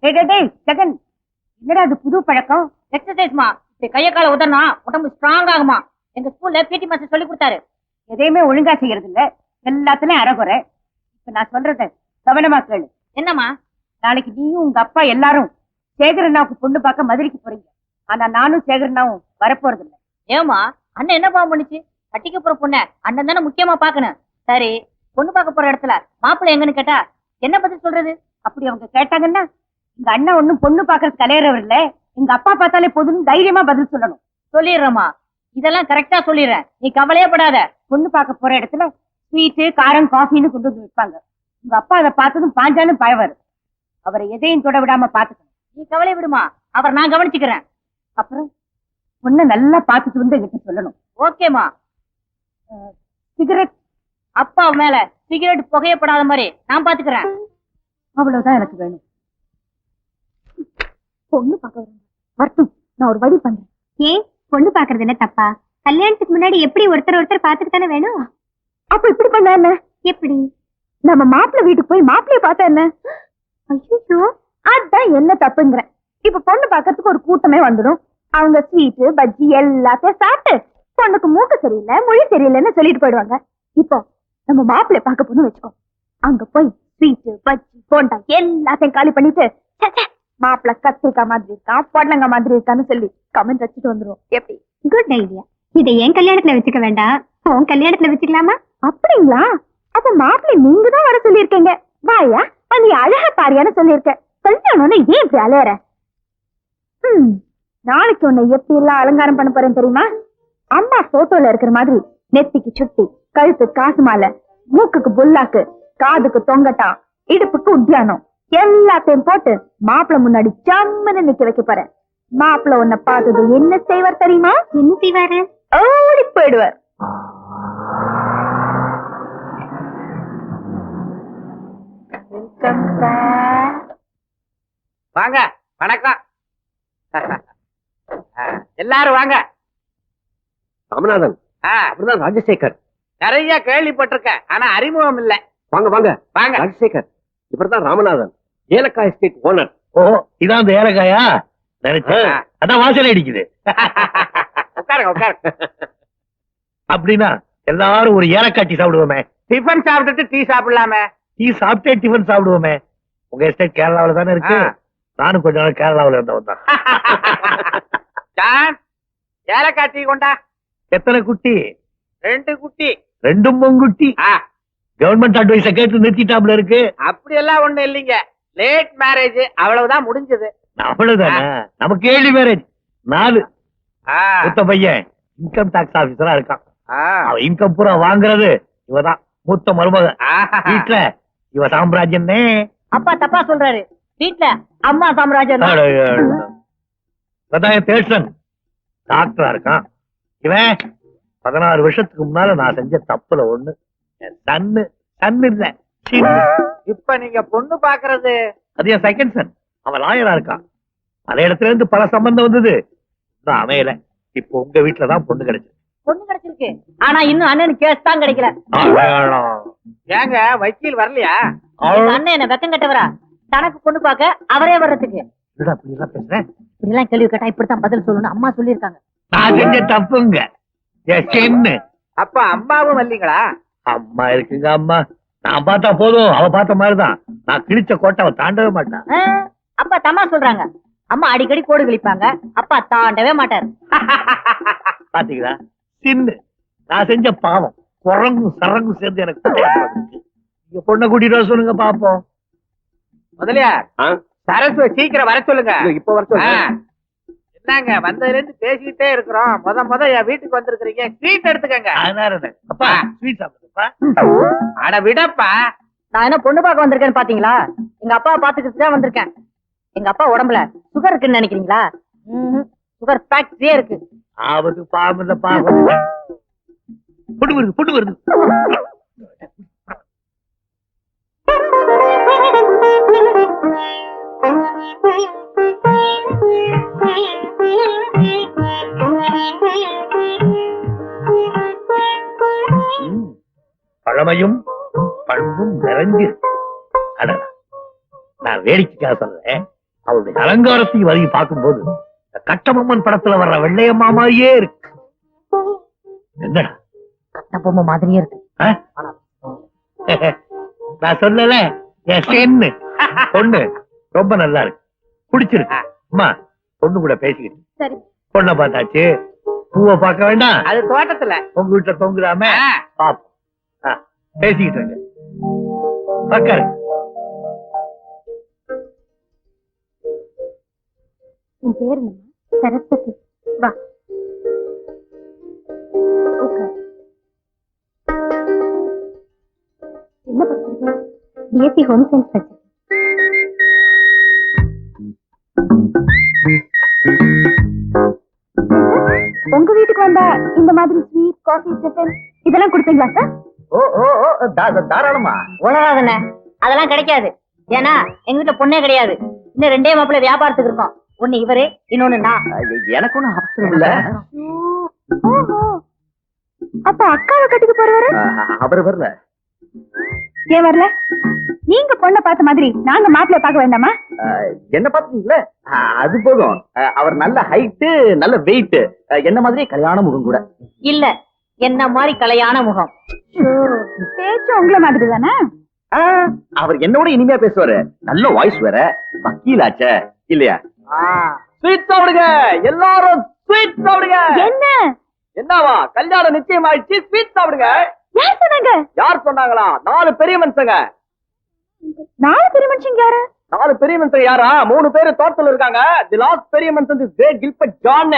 ஜெகன், என்னடா அது புது பழக்கம்? எக்ஸசைஸ்மா. கைய கால உதறனா உடம்பு ஸ்ட்ராங் ஆகுமா. எங்க ஸ்கூல்ல பிடி மாஸ்டர் சொல்லி கொடுத்தாரு. எதையுமே ஒழுங்கா செய்யறது இல்ல, எல்லாத்துலயும் அறகுறை. இப்ப நான் சொல்றத கவனமா கேளு. என்னம்மா? நாளைக்கு நீயும் உங்க அப்பா எல்லாரும் சேகரண்ணாவுக்கு பொண்ணு பார்க்க மதுரைக்கு போறீங்க. ஆனா நானும் சேகரண்ணாவும் வரப்போறது இல்ல. ஏமா, அண்ணன் என்ன பாவம் பண்ணுச்சு? கட்டிக்க போற பொண்ணு அண்ணன் தானே முக்கியமா பாக்கணும். சரி, பொண்ணு பார்க்க போற இடத்துல மாப்பிள்ளை எங்கன்னு கேட்டா என்ன பதில் சொல்றது? அப்படி அவங்க கேட்டாங்கன்னா எங்க அண்ணன் ஒண்ணும் பொண்ணு பாக்குறதுக்கு கலையறவர் இல்ல, எங்க அப்பா பார்த்தாலே போதும்னு தைரியமா பதில் சொல்லணும். சொல்லிடுறேம்மா, இதெல்லாம் கரெக்டா சொல்லிடுறேன், நீ கவலையே படாத. பொண்ணு பார்க்க போற இடத்துல ஸ்வீட்டு காரம் காஃபின்னு கொண்டு வந்து வைப்பாங்க. உங்க அப்பா அதை பார்த்ததும் பாஞ்சாலும் பயவாரு. அவரை எதையும் தொட விடாம பாத்துக்கணும். நீ கவலை விடுமா, அவர் நான் கவனிச்சுக்கிறேன். அப்புறம் பொண்ணை நல்லா பார்த்துட்டு வந்து என்கிட்ட சொல்லணும். ஓகேமா. சிகரெட் அப்பா மேல சிகரெட் புகையப்படாத மாதிரி நான் பாத்துக்கிறேன். அவ்வளவுதான் எனக்கு வேணும். பொண்ணு பார்க்க வரட்டும், நான் ஒரு வழி பண்றேன். ஏன் பொண்ணு பாக்குறது என்ன தப்பா? கல்யாணத்துக்கு முன்னாடி எப்படி ஒருத்தர் பார்த்துட்டு தானே வேணும். அப்ப இப்படி பண்ண என்ன? எப்படி? நம்ம மாப்பிள்ளை வீட்டுக்கு போய் மாப்பிள்ளைய பார்த்தா என்ன? ஐயோ, அதான் என்ன தப்புங்கிறேன். இப்ப பொண்ணு பாக்கிறதுக்கு ஒரு கூட்டமே வந்துடும். அவங்க ஸ்வீட்டு பஜ்ஜி எல்லாத்தையும் சாப்பிட்டு பொண்ணுக்கு மூக்கு சரியில்லை மொழி சரியில்லைன்னு சொல்லிட்டு போயிடுவாங்க. இப்போ நம்ம மாப்பிள்ளைய பார்க்க போன்னு வச்சுக்கோ. அங்க போய் ஸ்வீட்டு பஜ்ஜி போண்டா எல்லாத்தையும் காலி பண்ணிட்டு மாப்பிள்ளை கத்திரிக்காய் மாதிரி இருக்கான் பொடலங்காய் மாதிரி இருக்கான்னு சொல்லி கமெண்ட் வச்சுட்டு வந்துருவோம். எப்படி? Good idea. இதை என் கல்யாணத்துல வச்சுக்க வேண்டாம், உன் கல்யாணத்துல வச்சுக்கலாமா? அப்படிங்களா? அப்ப மாப்பிள்ளை நீங்க தான் வர சொல்லியிருக்கீங்க. வாயா நீ அழகா பாரியான்னு சொல்லியிருக்க. கல்யாணம்னு ஏன் இப்படி அலையற? நாளைக்கு உன்னை எப்படி எல்லாம் அலங்காரம் பண்ண போறேன் தெரியுமா? அம்மா போட்டோல இருக்கிற மாதிரி நெத்திக்கு சுட்டி, கழுத்து காசு மாலை, மூக்குக்கு புல்லாக்கு, காதுக்கு தொங்கட்டான், இடுப்புக்கு உத்தியானம் எல்லாத்தையும் போட்டு மாப்பிள்ளை முன்னாடி ஜம்முன்னு நிக்க வைக்க போறேன். மாப்பிள்ளை உன்னை பார்த்தது என்ன செய்வார் தெரியுமா? என்ன செய்வாரு? ஓடி போயிடுவார். வாங்க. வணக்கம். எல்லாரும் வாங்க. ராமநாதன், அப்படிதான் ராஜசேகர். நிறைய கேள்விப்பட்டிருக்கேன், ஆனா அறிமுகம் இல்ல. வாங்க வாங்க வாங்க. ராஜசேகர், இப்படிதான் ராமநாதன், ஏலக்காய் எஸ்டேட் ஓனர். ஓ, இதான் அந்த ஏலக்காயா? நினைச்சேன், அதான் வாசனை அடிக்குது. உட்காருங்க உட்காருங்க. அப்படின்னா எல்லாரும் ஒரு ஏலக்காய் டீ சாப்பிடுவோமே. டிஃபன் சாப்பிட்டுட்டு டீ சாப்பிடலாமே. டீ சாப்பிட்டே டிஃபன் சாப்பிடுவோமே. உங்க எஸ்டேட் கேரளாவில தானே இருக்கு. நானும் கொஞ்ச நாள் கேரளாவில இருந்தவன் தான். ஏலக்காய் டீ கொண்டா. எத்தனை குட்டி? 2 குட்டி. 2 பொங்குட்டி. கவர்மெண்ட் அட்வைஸ கேட்டு நிறுத்திட்டாப்ல இருக்கு. அப்படி எல்லாம் ஒண்ணு இல்லைங்க, லேட் மேரேஜ் அவ்வளவுதான் முடிஞ்சது. அவ்வளவுதானே? நமக்கு ஏழு மேரேஜ். 4 மூத்த பையன் இன்கம் டாக்ஸ் ஆபீசரா இருக்கான். அவன் இன்கம் பூரா வாங்குறது இவதான் மூத்த மருமக. வீட்டுல இவ சாம்ராஜ்யன்னே. அப்பா தப்பா சொல்றாரு, வீட்டுல அம்மா சாம்ராஜ்யம். தேர்ஷன் டாக்டரா இருக்கான். இவன் 16 வருஷத்துக்கு முன்னால நான் செஞ்ச தப்புல ஒண்ணு சன்னு இல்ல. இப்ப நீங்க பொண்ணு பாக்குறது அது என் செகண்ட் சன். அவன் லாயரா இருக்கான். அதே இடத்துல இருந்து பல சம்பந்தம் வந்தது, அமையல. இப்போ உங்க வீட்டுலதான் பொண்ணு கிடைச்சு. பொண்ணு கிடைச்சிருக்கு, ஆனா இன்னும் அண்ணன் கேஸ் தான் கிடைக்கல. ஏங்க வக்கீல் வரலையா? அண்ணன் என்ன வெக்கம் கட்டவரா? தனக்கு பொண்ணு பார்க்க அவரே வர்றதுக்கு. பேசுறேன். இப்படி எல்லாம் கேள்வி கேட்டா இப்படித்தான் பதில் சொல்லணும் அம்மா சொல்லியிருக்காங்க. நான் செஞ்ச தப்புங்க. அப்ப அம்மாவும் வரலீங்களா? அம்மா இருக்குங்க. அம்மா நான் பார்த்தா போதும், அவ பார்த்த மாதிரிதான். நான் கிழிச்ச கோட்டை அவ தாண்டவே மாட்டான். அப்பா தம்மா சொல்றாங்க, அம்மா அடிக்கடி கோடு கிழிப்பாங்க, அப்பா தாண்டவே மாட்டாரு. பாத்தீங்களா? சின்ன நான் செஞ்ச பாவம் குரங்கும் சரங்கும் சேர்ந்து எனக்கு பொண்ணை கூட்டிட்டு வர சொல்லுங்க பாப்போம். முதலியார், சரஸ்வ சீக்கிரம் வர சொல்லுங்க. இப்ப வர சொல்லுங்க. என்னங்க வந்ததுல இருந்து பேசிக்கிட்டே இருக்கிறோம், முத என் வீட்டுக்கு வந்திருக்கிறீங்க, ஸ்வீட் எடுத்துக்கங்க. அப்பா ஸ்வீட் சாப்பிடுப்பா. அட விடப்பா. நான் என்ன பொண்ணு பார்க்க வந்திருக்கேன்னு பாத்தீங்களா? எங்க அப்பா பாத்துக்கிட்டு தான் வந்திருக்கேன். எங்க அப்பா உடம்புல சுகர் இருக்குன்னு நினைக்கிறீங்களா? சுகர் ஃபேக்டரியே இருக்கு. ஆபத்து பாம்புல பாம்பு பொண்ணு வருது. பழமையும் பண்பும் நிறைஞ்சு. நான் வேடிக்கைக்காக சொல்றேன், அவளுடைய அலங்காரத்தையும் வரையும் பார்க்கும்போது இந்த கட்டபொம்மன் படத்துல வர்ற வெள்ளையம்மா மாதிரியே இருக்கு. என்னடா கட்டபொம்மை மாதிரியே இருக்கு. ஆ? நான் சொல்லல என் சென்னு பொண்ணு ரொம்ப நல்லா இருக்கு, பிடிச்சிருக்கு. அம்மா பொண்ணு கூட பேசிக்கிட்டு சரி பொண்ணை பார்த்தாச்சு, பூவை பார்க்க வேண்டாம். அது தோட்டத்துல. உங்க வீட்டுல தொங்குறாம ஆ. பாப்போம். பேசிக்கிட்டு இருங்க. உட்காரு. உன் பேர் என்னம்மா? சரஸ்வதி. வா உட்கார். என்ன படிச்சிருக்க? பிஎஸ்சி ஹோம் சயின்ஸ் படிச்சிருக்கேன். உங்க வீட்டுக்கு வந்தா இந்த மாதிரி ஸ்வீட் காஃபி டிஃபன் இதெல்லாம் கொடுப்பீங்களா சார்? ஓ ஓ ஓ, தாராளமா. உலகாதண்ணே, அதெல்லாம் கிடைக்காது. ஏன்னா எங்க வீட்டுல பொண்ணே கிடையாது. இன்னும் 2 மாப்பிள்ளை வியாபாரத்துக்கு இருக்கோம். ஒண்ணு இவரு, இன்னொன்னு நான். எனக்கு ஒண்ணும் அவசரம் இல்ல. ஓஹோ, அப்ப அக்காவை கட்டிக்க போறவரு அவர் வரல. ஏன் வரல? நீங்க பொண்ணை பார்த்த மாதிரி நாங்க மாப்பிள்ளை பார்க்க வேண்டாமா? என்ன பாத்தீங்களா, அது போதும். அவர் நல்ல ஹைட்டு, நல்ல வெயிட், என்ன மாதிரியே கல்யாண முகம் கூட. இல்ல, என்ன மாதிரி கலையான முகம். பேச்சு உங்களை மாதிரி தானே? அவர் என்னோட இனிமையா பேசுவாரு, நல்ல வாய்ஸ் வேற, வக்கீலாச்சே இல்லையா? ஸ்வீட் சாப்பிடுங்க எல்லாரும், ஸ்வீட் சாப்பிடுங்க. என்ன என்னவா கல்யாணம் நிச்சயம் ஆயிடுச்சு, ஸ்வீட் சாப்பிடுங்க. யார் சொன்னாங்க? யார் சொன்னாங்களா? 4 பெரிய மனுஷங்க. 4 பெரிய மனுஷங்க யாரு? 4 பெரிய மனுஷங்க யாரா? 3 பேரு தோட்டத்துல இருக்காங்க. தி லாஸ்ட் பெரிய மனுஷன் இஸ் கிரேட் கில்பர்ட் ஜான்.